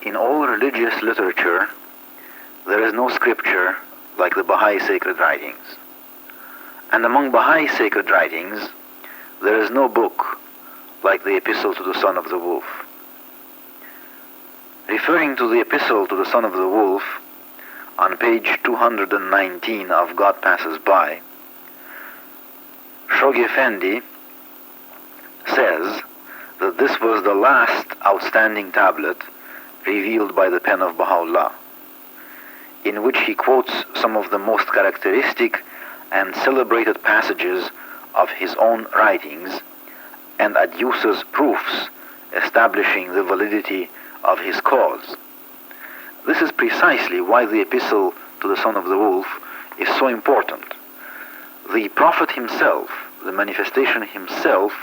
In all religious literature, there is no scripture like the Bahá'í sacred writings. And among Bahá'í sacred writings, there is no book like the Epistle to the Son of the Wolf. Referring to the Epistle to the Son of the Wolf, on page 219 of God Passes By, Shoghi Effendi says that this was the last outstanding tablet revealed by the pen of Bahá'u'lláh, in which he quotes some of the most characteristic and celebrated passages of his own writings and adduces proofs establishing the validity of his cause. This is precisely why the Epistle to the Son of the Wolf is so important. The Prophet himself, the manifestation himself,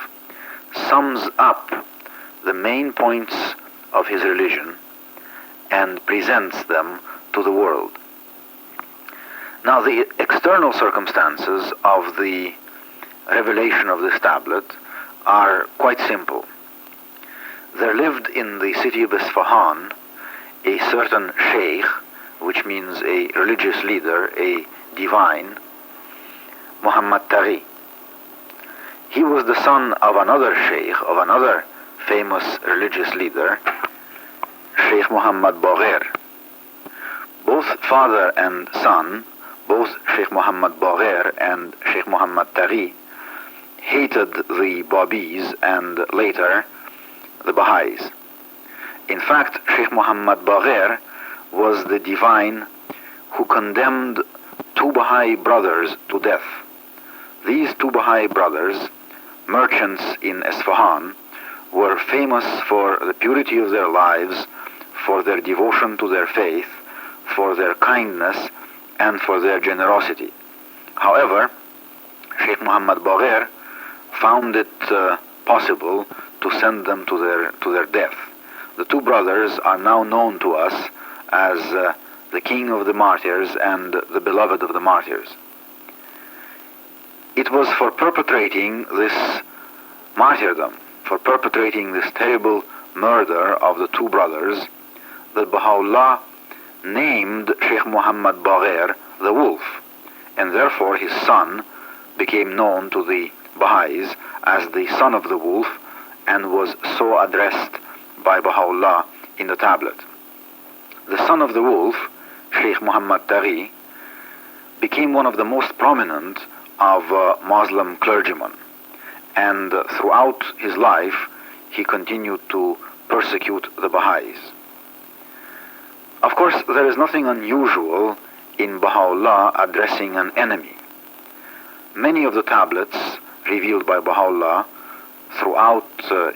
sums up the main points of his religion and presents them to the world. Now, the external circumstances of the revelation of this tablet are quite simple. There lived in the city of Isfahan a certain sheikh, which means a religious leader, a divine, Muhammad Taghi. He was the son of another sheikh, of another famous religious leader, Sheikh Muhammad Bagher. Both father and son, both Sheikh Muhammad Bagher and Sheikh Muhammad Taghi, hated the Babis and later the Baha'is. In fact, Sheikh Muhammad Bagher was the divine who condemned two Baha'i brothers to death. These two Baha'i brothers, merchants in Isfahan, were famous for the purity of their lives, for their devotion to their faith, for their kindness, and for their generosity. However, Sheikh Muhammad Bagher found it possible to send them to their death. The two brothers are now known to us as the King of the Martyrs and the Beloved of the Martyrs. It was for perpetrating this martyrdom, for perpetrating this terrible murder of the two brothers, that Bahá'u'lláh named Sheikh Muhammad Bagher the Wolf, and therefore his son became known to the Baha'is as the Son of the Wolf, and was so addressed by Bahá'u'lláh in the tablet. The Son of the Wolf, Sheikh Muhammad Taghi, became one of the most prominent of Muslim clergymen, and throughout his life he continued to persecute the Baha'is. Of course, there is nothing unusual in Bahá'u'lláh addressing an enemy. Many of the tablets revealed by Bahá'u'lláh throughout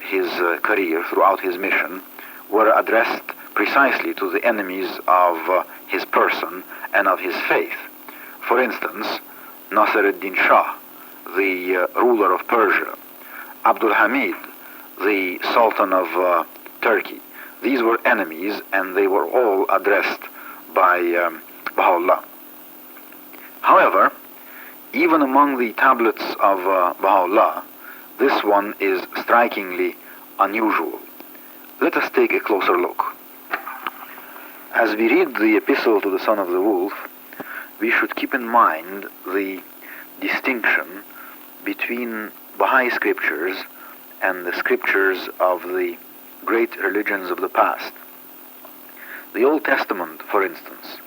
his career, throughout his mission, were addressed precisely to the enemies of his person and of his faith. For instance, Nasr ad-Din Shah, the ruler of Persia, Abdul Hamid, the Sultan of Turkey. These were enemies, and they were all addressed by Bahá'u'lláh. However, even among the tablets of Bahá'u'lláh, this one is strikingly unusual. Let us take a closer look. As we read the Epistle to the Son of the Wolf, we should keep in mind the distinction between Baha'i scriptures and the scriptures of the great religions of the past. The Old Testament, for instance,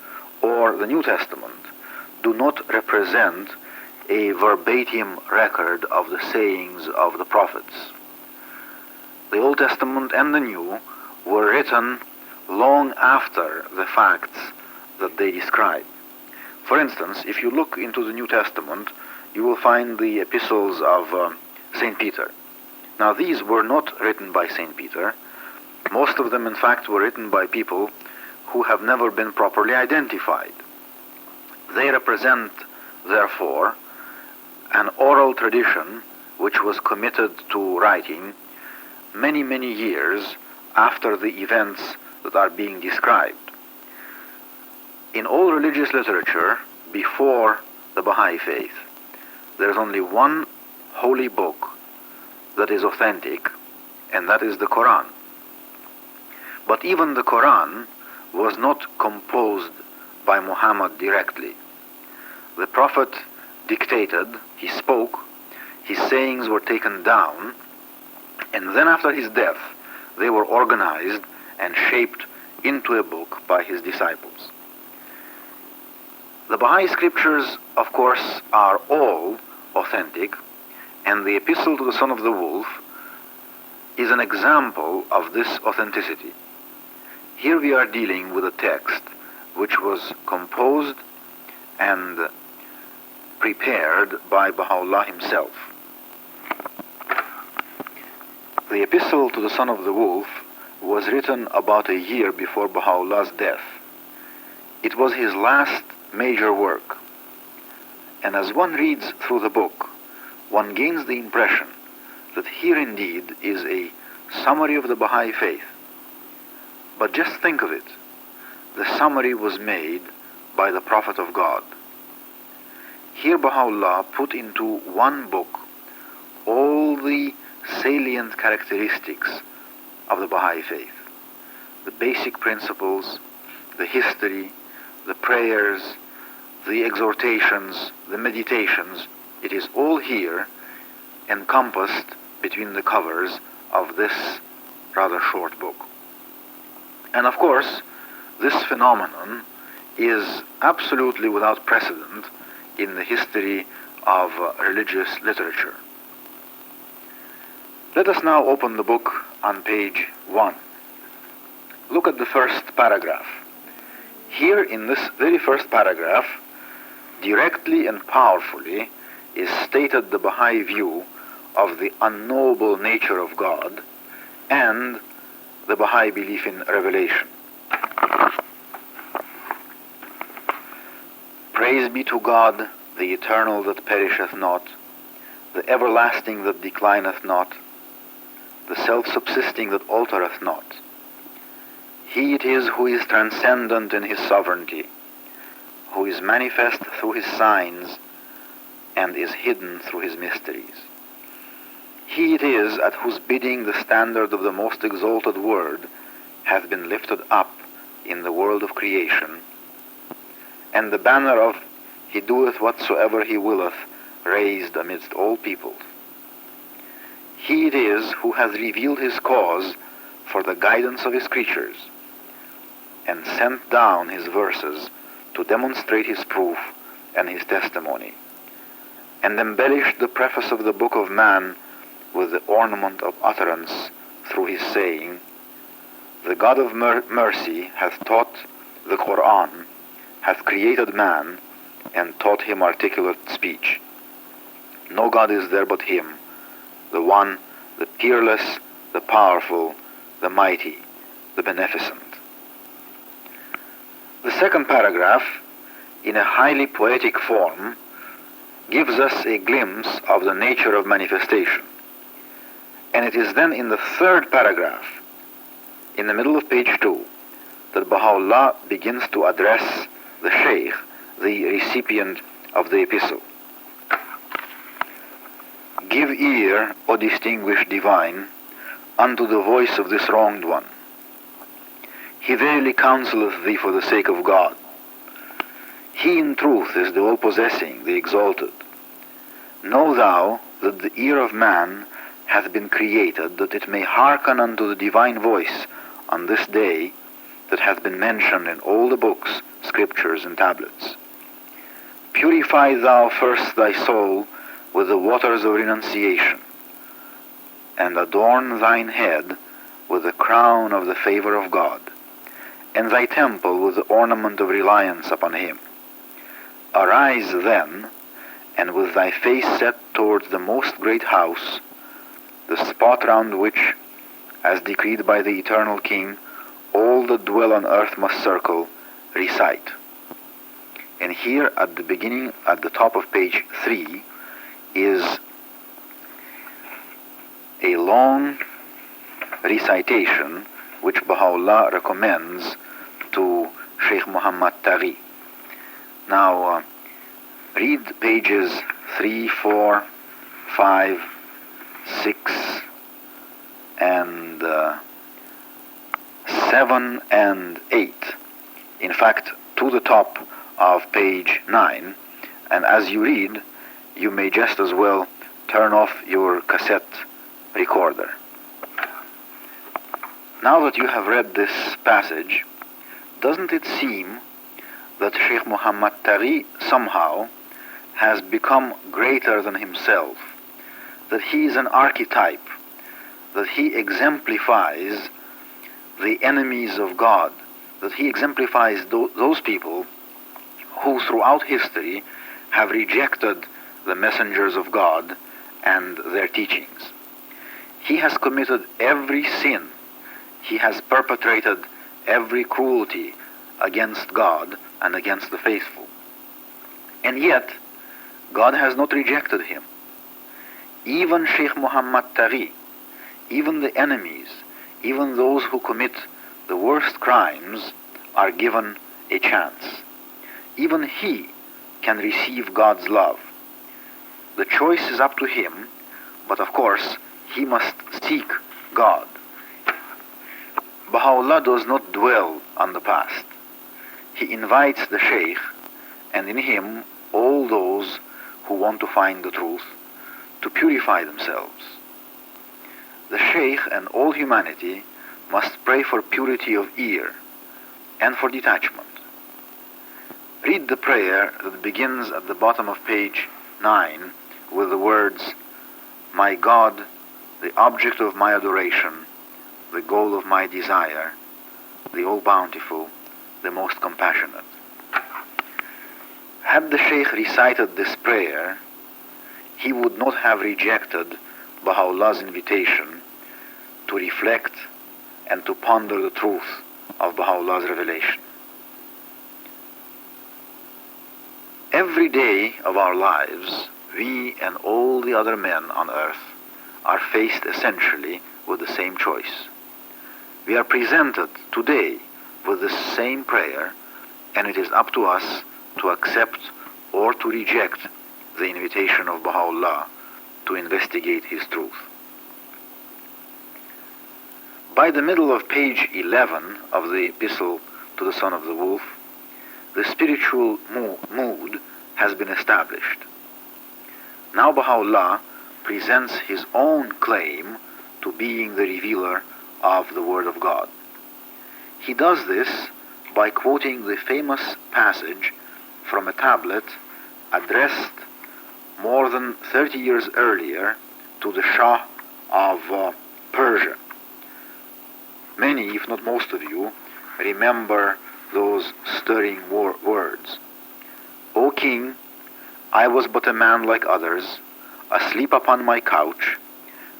or the New Testament, do not represent a verbatim record of the sayings of the prophets. The Old Testament and the New were written long after the facts that they describe. For instance, if you look into the New Testament, you will find the epistles of St. Peter. Now, these were not written by St. Peter. Most of them, in fact, were written by people who have never been properly identified. They represent, therefore, an oral tradition which was committed to writing many, many years after the events that are being described. In all religious literature before the Bahá'í Faith, there is only one holy book that is authentic, and that is the Quran. But even the Quran was not composed by Muhammad directly. The Prophet dictated, he spoke, his sayings were taken down, and then after his death, they were organized and shaped into a book by his disciples. The Baha'i scriptures, of course, are all authentic, and the Epistle to the Son of the Wolf is an example of this authenticity. Here we are dealing with a text which was composed and prepared by Baha'u'lláh himself. The Epistle to the Son of the Wolf was written about a year before Baha'u'llah's death. It was his last major work, and as one reads through the book, one gains the impression that here indeed is a summary of the Bahá'í Faith. But just think of it, the summary was made by the Prophet of God. Here Baha'u'lláh put into one book all the salient characteristics of the Bahá'í Faith, the basic principles, the history, the prayers, the exhortations, the meditations. It is all here encompassed between the covers of this rather short book. And of course, this phenomenon is absolutely without precedent in the history of religious literature. Let us now open the book on page 1. Look at the first paragraph. Here in this very first paragraph, directly and powerfully is stated the Baha'i view of the unknowable nature of God and the Baha'i belief in revelation. Praise be to God, the eternal that perisheth not, the everlasting that declineth not, the self-subsisting that altereth not. He it is who is transcendent in his sovereignty, who is manifest through his signs, and is hidden through his mysteries. He it is at whose bidding the standard of the most exalted word hath been lifted up in the world of creation, and the banner of he doeth whatsoever he willeth raised amidst all peoples. He it is who hath revealed his cause for the guidance of his creatures, and sent down his verses to demonstrate his proof and his testimony, and embellished the preface of the book of man with the ornament of utterance through his saying, the God of mercy hath taught the Quran, hath created man, and taught him articulate speech. No God is there but him, the one, the peerless, the powerful, the mighty, the beneficent. The second paragraph, in a highly poetic form, gives us a glimpse of the nature of manifestation. And it is then in the third paragraph, in the middle of page 2, that Baha'u'lláh begins to address the Shaykh, the recipient of the epistle. Give ear, O distinguished divine, unto the voice of this wronged one. He verily counseleth thee for the sake of God. He in truth is the all-possessing, the exalted. Know thou that the ear of man hath been created, that it may hearken unto the divine voice on this day that hath been mentioned in all the books, scriptures, and tablets. Purify thou first thy soul with the waters of renunciation, and adorn thine head with the crown of the favor of God, and thy temple with the ornament of reliance upon him. Arise then, and with thy face set towards the most great house, the spot round which, as decreed by the eternal King, all that dwell on earth must circle, recite. And here at the beginning, at the top of page 3, is a long recitation which Baha'u'lláh recommends to Sheikh Muhammad Taghi. Now, read pages 3, 4, 5, 6, and 7 and 8. In fact, to the top of page 9, and as you read, you may just as well turn off your cassette recorder. Now that you have read this passage, doesn't it seem that Sheikh Muhammad Taghi somehow has become greater than himself, that he is an archetype, that he exemplifies the enemies of God, that he exemplifies those people who throughout history have rejected the messengers of God and their teachings. He has committed every sin. He has perpetrated every cruelty against God and against the faithful. And yet, God has not rejected him. Even Sheikh Muhammad Taghi, even the enemies, even those who commit the worst crimes are given a chance. Even he can receive God's love. The choice is up to him, but of course, he must seek God. Baha'u'lláh does not dwell on the past. He invites the Shaykh, and in him all those who want to find the truth, to purify themselves. The Shaykh and all humanity must pray for purity of ear and for detachment. Read the prayer that begins at the bottom of page 9 with the words, "My God, the object of my adoration, the goal of my desire, the all-bountiful, the most compassionate." Had the Shaykh recited this prayer, he would not have rejected Baha'u'llah's invitation to reflect and to ponder the truth of Baha'u'llah's revelation. Every day of our lives, we and all the other men on earth are faced essentially with the same choice. We are presented today with the same prayer, and it is up to us to accept or to reject the invitation of Baha'u'lláh to investigate his truth. By the middle of page 11 of the Epistle to the Son of the Wolf, the spiritual mood has been established. Now Baha'u'lláh presents his own claim to being the revealer of the Word of God. He does this by quoting the famous passage from a tablet addressed more than 30 years earlier to the Shah of Persia. Many, if not most of you, remember those stirring words. "O King, I was but a man like others, asleep upon my couch,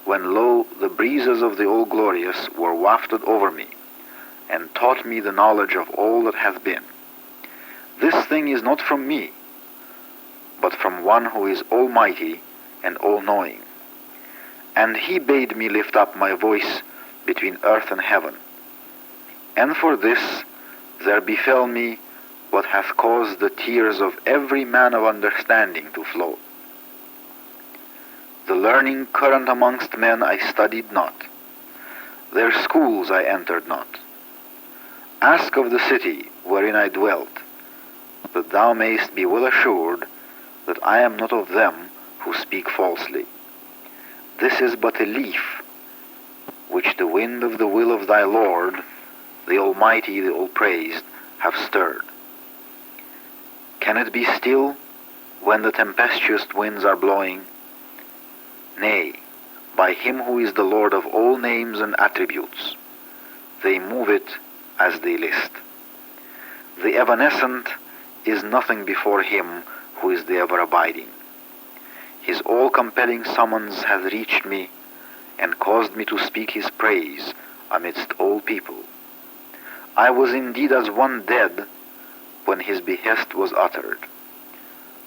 when lo, the breezes of the All-Glorious were wafted over me, and taught me the knowledge of all that hath been. This thing is not from me, but from one who is almighty and all-knowing. And he bade me lift up my voice between earth and heaven. And for this there befell me what hath caused the tears of every man of understanding to flow. The learning current amongst men I studied not, their schools I entered not. Ask of the city wherein I dwelt, that thou mayst be well assured that I am not of them who speak falsely. This is but a leaf, which the wind of the will of thy Lord, the Almighty, the All-Praised, have stirred. Can it be still when the tempestuous winds are blowing? Nay, by him who is the Lord of all names and attributes, they move it as they list. The evanescent is nothing before him who is the ever-abiding. His all-compelling summons hath reached me, and caused me to speak his praise amidst all people. I was indeed as one dead when his behest was uttered.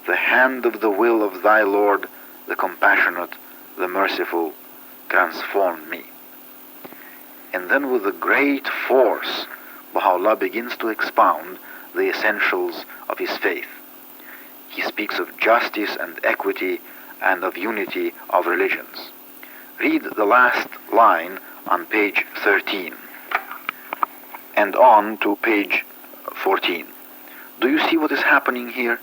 The hand of the will of thy Lord, the compassionate, the merciful, transformed me." And then with a great force, Baha'u'lláh begins to expound the essentials of his faith. He speaks of justice and equity and of unity of religions. Read the last line on page 13. and on to page 14. Do you see what is happening here?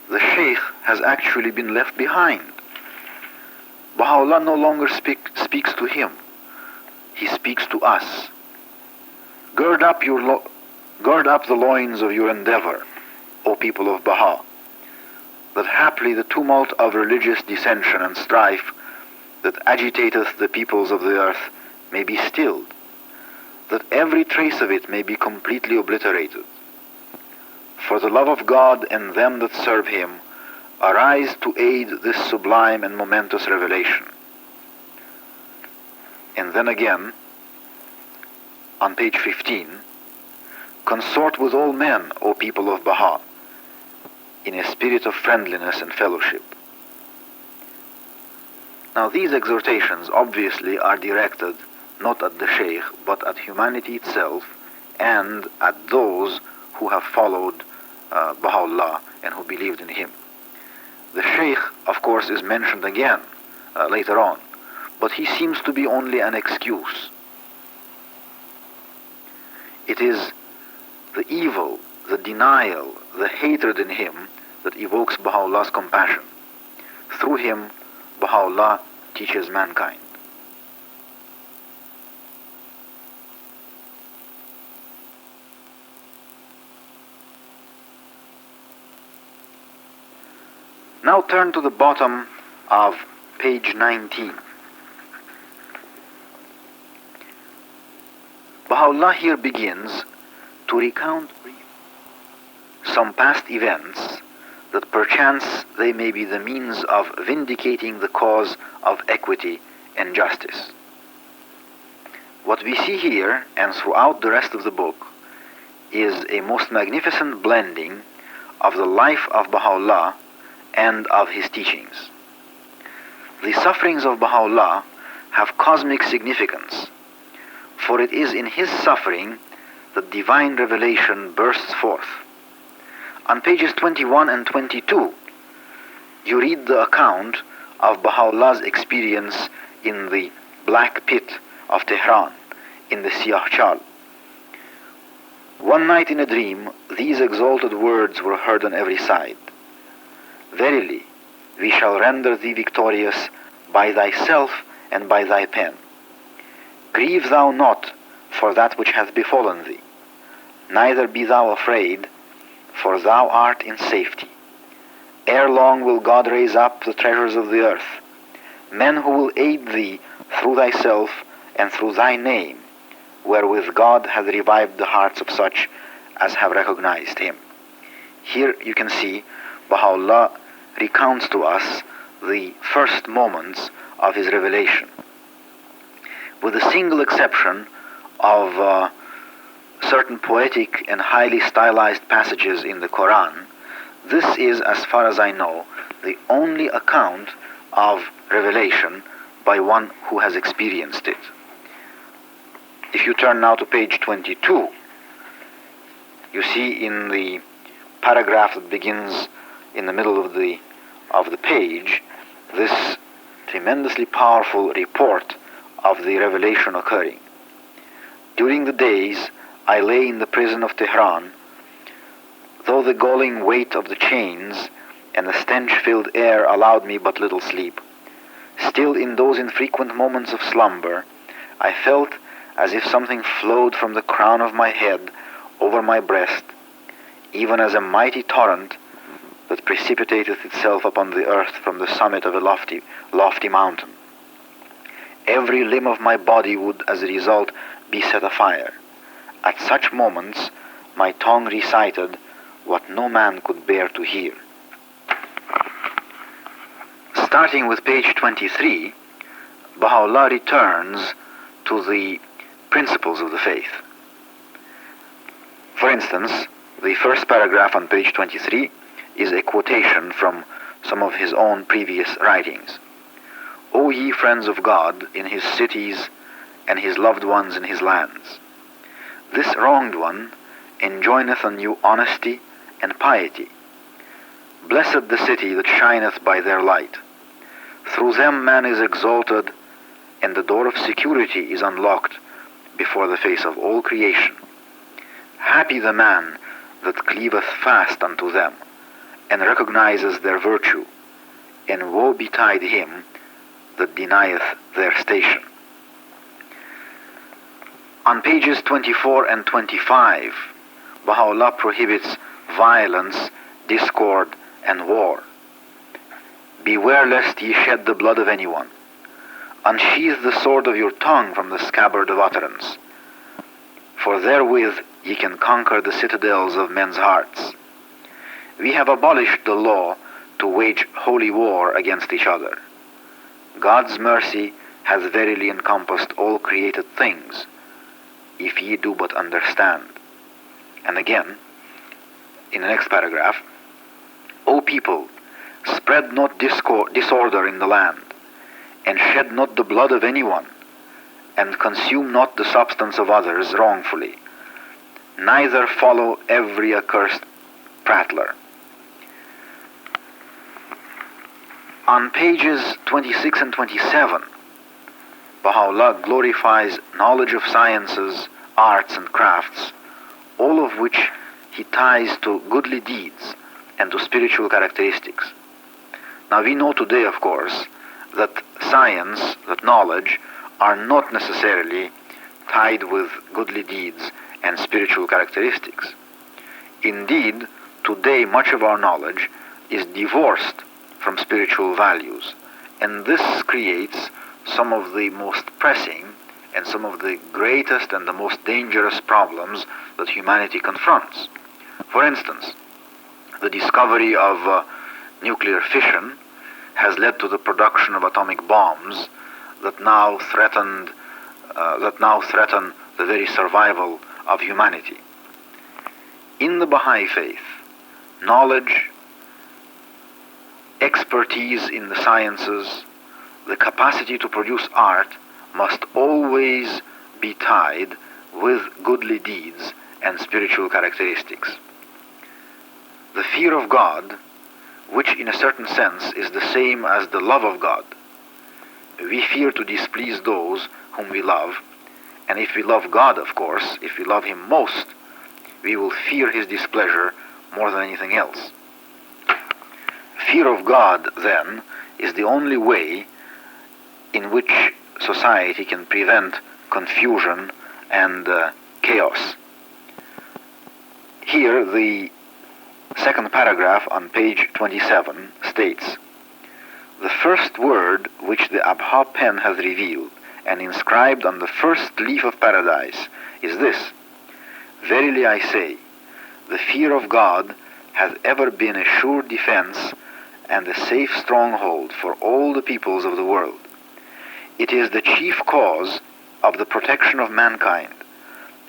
The Shaykh has actually been left behind. Baha'u'lláh no longer speaks to him. He speaks to us. Gird up the loins of your endeavor, O people of Baha, that haply the tumult of religious dissension and strife that agitateth the peoples of the earth may be stilled, that every trace of it may be completely obliterated. For the love of God and them that serve Him, arise to aid this sublime and momentous revelation. And then again, on page 15, consort with all men, O people of Baha, in a spirit of friendliness and fellowship. Now these exhortations obviously are directed not at the Shaykh, but at humanity itself and at those who have followed Baha'u'lláh and who believed in him. The Shaykh, of course, is mentioned again later on, but he seems to be only an excuse. It is the evil, the denial, the hatred in him that evokes Baha'u'llah's compassion. Through him, Baha'u'lláh teaches mankind. Now turn to the bottom of page 19. Baha'u'lláh here begins to recount some past events that perchance they may be the means of vindicating the cause of equity and justice. What we see here and throughout the rest of the book is a most magnificent blending of the life of Baha'u'lláh and of his teachings. The sufferings of Baha'u'lláh have cosmic significance, for it is in his suffering that divine revelation bursts forth. On pages 21 and 22, you read the account of Baha'u'llah's experience in the black pit of Tehran, in the Siyah Chal. One night in a dream, these exalted words were heard on every side. Verily, we shall render thee victorious by thyself and by thy pen. Grieve thou not for that which hath befallen thee, neither be thou afraid, for thou art in safety. Ere long will God raise up the treasures of the earth, men who will aid thee through thyself and through thy name, wherewith God hath revived the hearts of such as have recognized him. Here you can see Baha'u'lláh recounts to us the first moments of his revelation. With the single exception of certain poetic and highly stylized passages in the Quran, this is, as far as I know, the only account of revelation by one who has experienced it. If you turn now to page 22, you see in the paragraph that begins in the middle of the page this tremendously powerful report of the revelation occurring. During the days I lay in the prison of Tehran, though the galling weight of the chains and the stench-filled air allowed me but little sleep, still in those infrequent moments of slumber I felt as if something flowed from the crown of my head over my breast, even as a mighty torrent that precipitateth itself upon the earth from the summit of a lofty mountain. Every limb of my body would, as a result, be set afire. At such moments, my tongue recited what no man could bear to hear. Starting with page 23, Baha'u'lláh returns to the principles of the faith. For instance, the first paragraph on page 23 is a quotation from some of his own previous writings. O ye friends of God in his cities and his loved ones in his lands, this wronged one enjoineth on you honesty and piety. Blessed the city that shineth by their light. Through them man is exalted, and the door of security is unlocked before the face of all creation. Happy the man that cleaveth fast unto them, and recognizes their virtue, and woe betide him that denieth their station. On pages 24 and 25, Baha'u'lláh prohibits violence, discord, and war. Beware lest ye shed the blood of anyone. Unsheathe the sword of your tongue from the scabbard of utterance, for therewith ye can conquer the citadels of men's hearts. We have abolished the law to wage holy war against each other. God's mercy has verily encompassed all created things, if ye do but understand. And again, in the next paragraph, O people, spread not disorder in the land, and shed not the blood of anyone, and consume not the substance of others wrongfully, neither follow every accursed prattler. On pages 26 and 27, Baha'u'lláh glorifies knowledge of sciences, arts, and crafts, all of which he ties to goodly deeds and to spiritual characteristics. Now we know today, of course, that science, that knowledge, are not necessarily tied with goodly deeds and spiritual characteristics. Indeed, today much of our knowledge is divorced from spiritual values, and this creates some of the most pressing and some of the greatest and the most dangerous problems that humanity confronts. For instance, the discovery of nuclear fission has led to the production of atomic bombs that now threaten the very survival of humanity. In the Bahá'í Faith, knowledge, expertise in the sciences, the capacity to produce art must always be tied with goodly deeds and spiritual characteristics. The fear of God, which in a certain sense is the same as the love of God. We fear to displease those whom we love, and if we love God, of course, if we love Him most, we will fear His displeasure more than anything else. Fear of God, then, is the only way in which society can prevent confusion and chaos. Here, the second paragraph on page 27 states, "The first word which the Abha pen has revealed and inscribed on the first leaf of paradise is this: Verily I say, the fear of God has ever been a sure defense and a safe stronghold for all the peoples of the world. It is the chief cause of the protection of mankind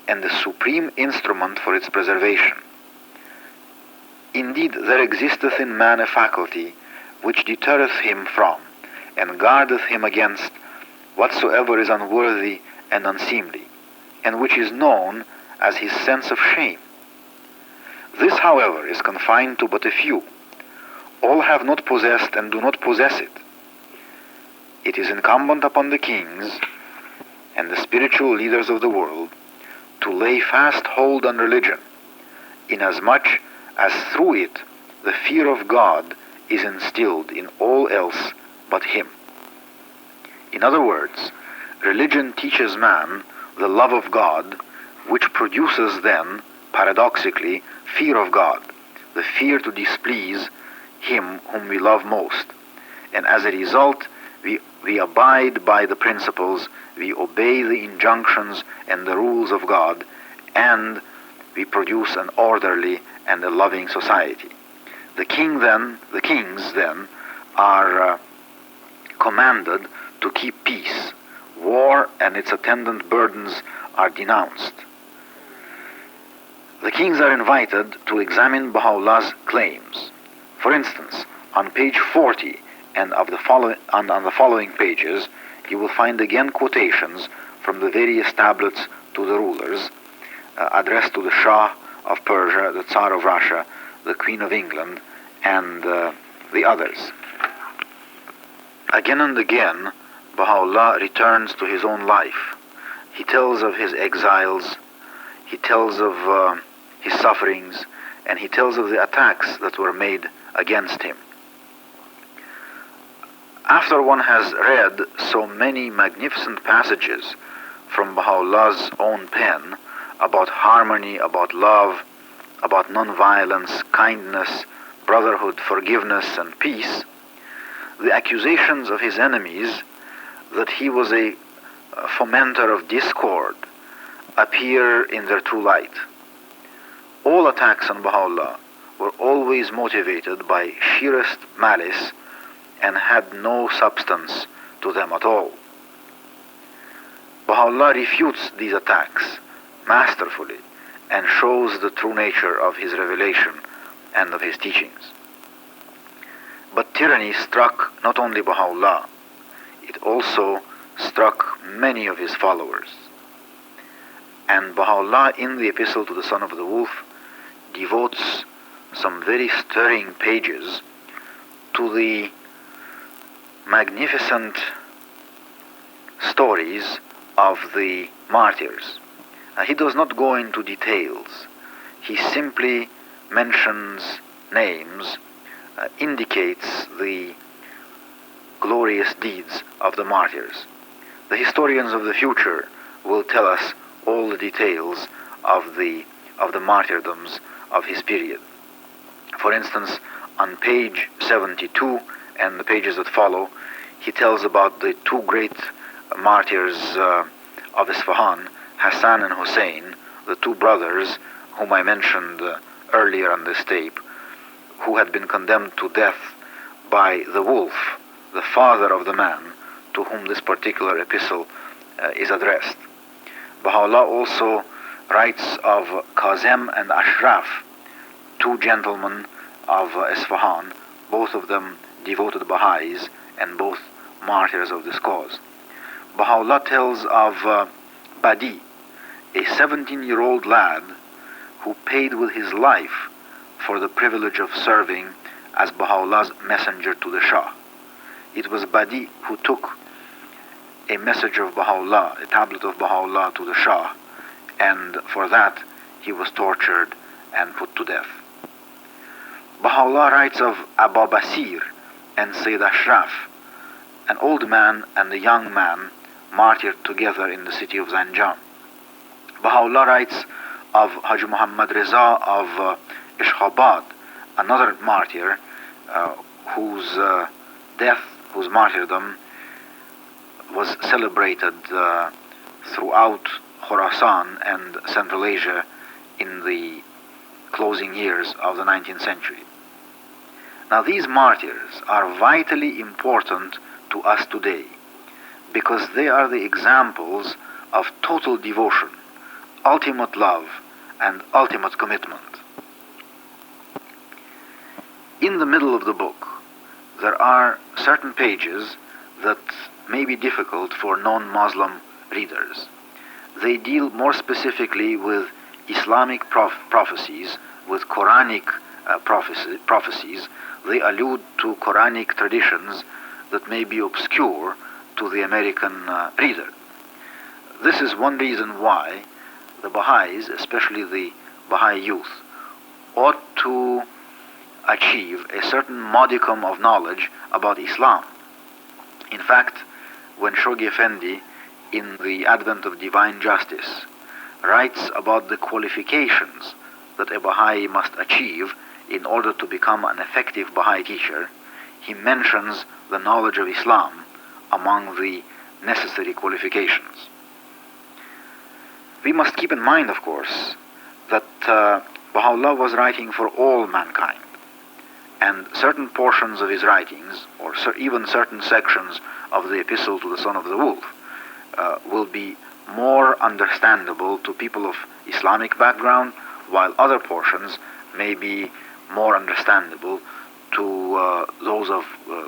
and the supreme instrument for its preservation. Indeed, there existeth in man a faculty which deterreth him from and guardeth him against whatsoever is unworthy and unseemly, and which is known as his sense of shame. This, however, is confined to but a few. All have not possessed and do not possess it. It is incumbent upon the kings and the spiritual leaders of the world to lay fast hold on religion, inasmuch as through it the fear of God is instilled in all else but Him." In other words, religion teaches man the love of God, which produces then, paradoxically, fear of God, the fear to displease Him whom we love most. And as a result, we abide by the principles, we obey the injunctions and the rules of God, and we produce an orderly and a loving society. The kings then are commanded to keep peace. War and its attendant burdens are denounced. The kings are invited to examine Baha'u'llah's claims. For instance, on page 40 and on the following pages, you will find again quotations from the various tablets to the rulers, addressed to the Shah of Persia, the Tsar of Russia, the Queen of England, and the others. Again and again, Baha'u'lláh returns to his own life, He tells of his exiles, he tells of his sufferings, and he tells of the attacks that were made against him. After one has read so many magnificent passages from Baha'u'llah's own pen about harmony, about love, about non-violence, kindness, brotherhood, forgiveness, and peace, the accusations of his enemies that he was a fomenter of discord appear in their true light. All attacks on Baha'u'llah were always motivated by sheerest malice and had no substance to them at all. Baha'u'llah refutes these attacks masterfully and shows the true nature of his revelation and of his teachings. But tyranny struck not only Baha'u'llah, it also struck many of his followers. And Baha'u'llah, in the Epistle to the Son of the Wolf, devotes some very stirring pages to the magnificent stories of the martyrs. He does not go into details. He simply mentions names, indicates the glorious deeds of the martyrs. The historians of the future will tell us all the details of the martyrdoms of his period. For instance, on page 72 and the pages that follow, he tells about the two great martyrs of Isfahan, Hassan and Hussein, the two brothers whom I mentioned earlier on this tape, who had been condemned to death by the wolf, the father of the man to whom this particular epistle is addressed. Baha'u'llah also writes of Kazem and Ashraf, two gentlemen of Isfahan, both of them devoted Baha'is and both martyrs of this cause. Baha'u'llah tells of Badi, a 17-year-old lad who paid with his life for the privilege of serving as Baha'u'llah's messenger to the Shah. It was Badi who took a message of Baha'u'llah, a tablet of Baha'u'llah, to the Shah, and for that he was tortured and put to death. Baha'u'llah writes of Abu Basir and Sayyid Ashraf, an old man and a young man martyred together in the city of Zanjan. Baha'u'llah writes of Haji Muhammad Reza of Ishkhabad, another martyr whose death, whose martyrdom was celebrated throughout Khorasan and Central Asia in the closing years of the 19th century. Now, these martyrs are vitally important to us today because they are the examples of total devotion, ultimate love, and ultimate commitment. In the middle of the book, there are certain pages that may be difficult for non-Muslim readers. They deal more specifically with Islamic prophecies, with Quranic prophecies. They allude to Quranic traditions that may be obscure to the American reader. This is one reason why the Baha'is, especially the Baha'i youth, ought to achieve a certain modicum of knowledge about Islam. In fact, when Shoghi Effendi, in The Advent of Divine Justice, writes about the qualifications that a Baha'i must achieve in order to become an effective Baha'i teacher, he mentions the knowledge of Islam among the necessary qualifications. We must keep in mind, of course, that Baha'u'llah was writing for all mankind, and certain portions of his writings, or even certain sections of the Epistle to the Son of the Wolf, will be more understandable to people of Islamic background, while other portions may be more understandable to those of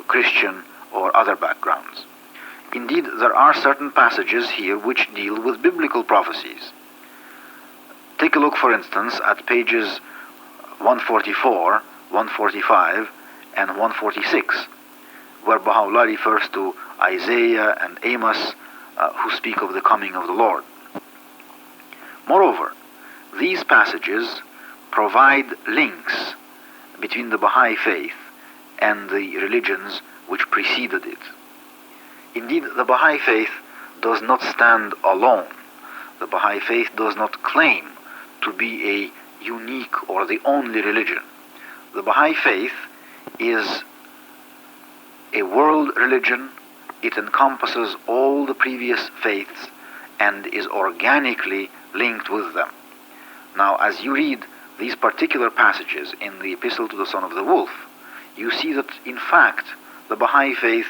Christian or other backgrounds. Indeed, there are certain passages here which deal with biblical prophecies. Take a look, for instance, at pages 144, 145, and 146, where Baha'u'llah refers to Isaiah and Amos, who speak of the coming of the Lord. Moreover, these passages provide links between the Bahá'í Faith and the religions which preceded it. Indeed, the Bahá'í Faith does not stand alone. The Bahá'í Faith does not claim to be a unique or the only religion. The Bahá'í Faith is a world religion. It encompasses all the previous faiths and is organically linked with them. Now, as you read these particular passages in the Epistle to the Son of the Wolf, you see that, in fact, the Bahá'í Faith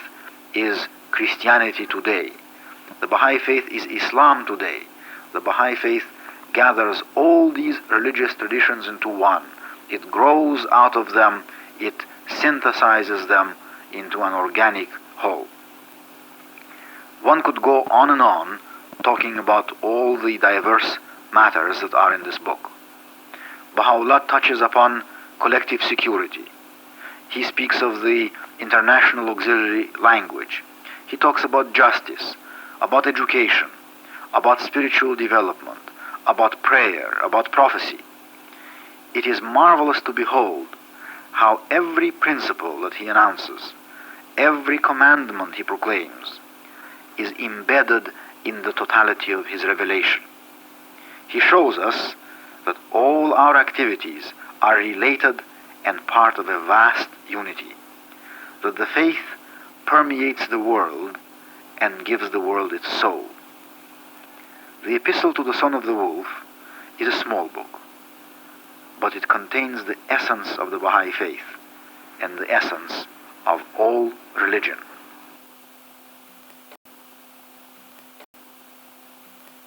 is Christianity today. The Bahá'í Faith is Islam today. The Bahá'í Faith gathers all these religious traditions into one. It grows out of them. It synthesizes them into an organic whole. One could go on and on talking about all the diverse matters that are in this book. Baha'u'lláh touches upon collective security. He speaks of the international auxiliary language. He talks about justice, about education, about spiritual development, about prayer, about prophecy. It is marvelous to behold how every principle that he announces, every commandment he proclaims, is embedded in the totality of his revelation. He shows us that all our activities are related and part of a vast unity, that the faith permeates the world and gives the world its soul. The Epistle to the Son of the Wolf is a small book, but it contains the essence of the Bahá'í Faith and the essence of all religion.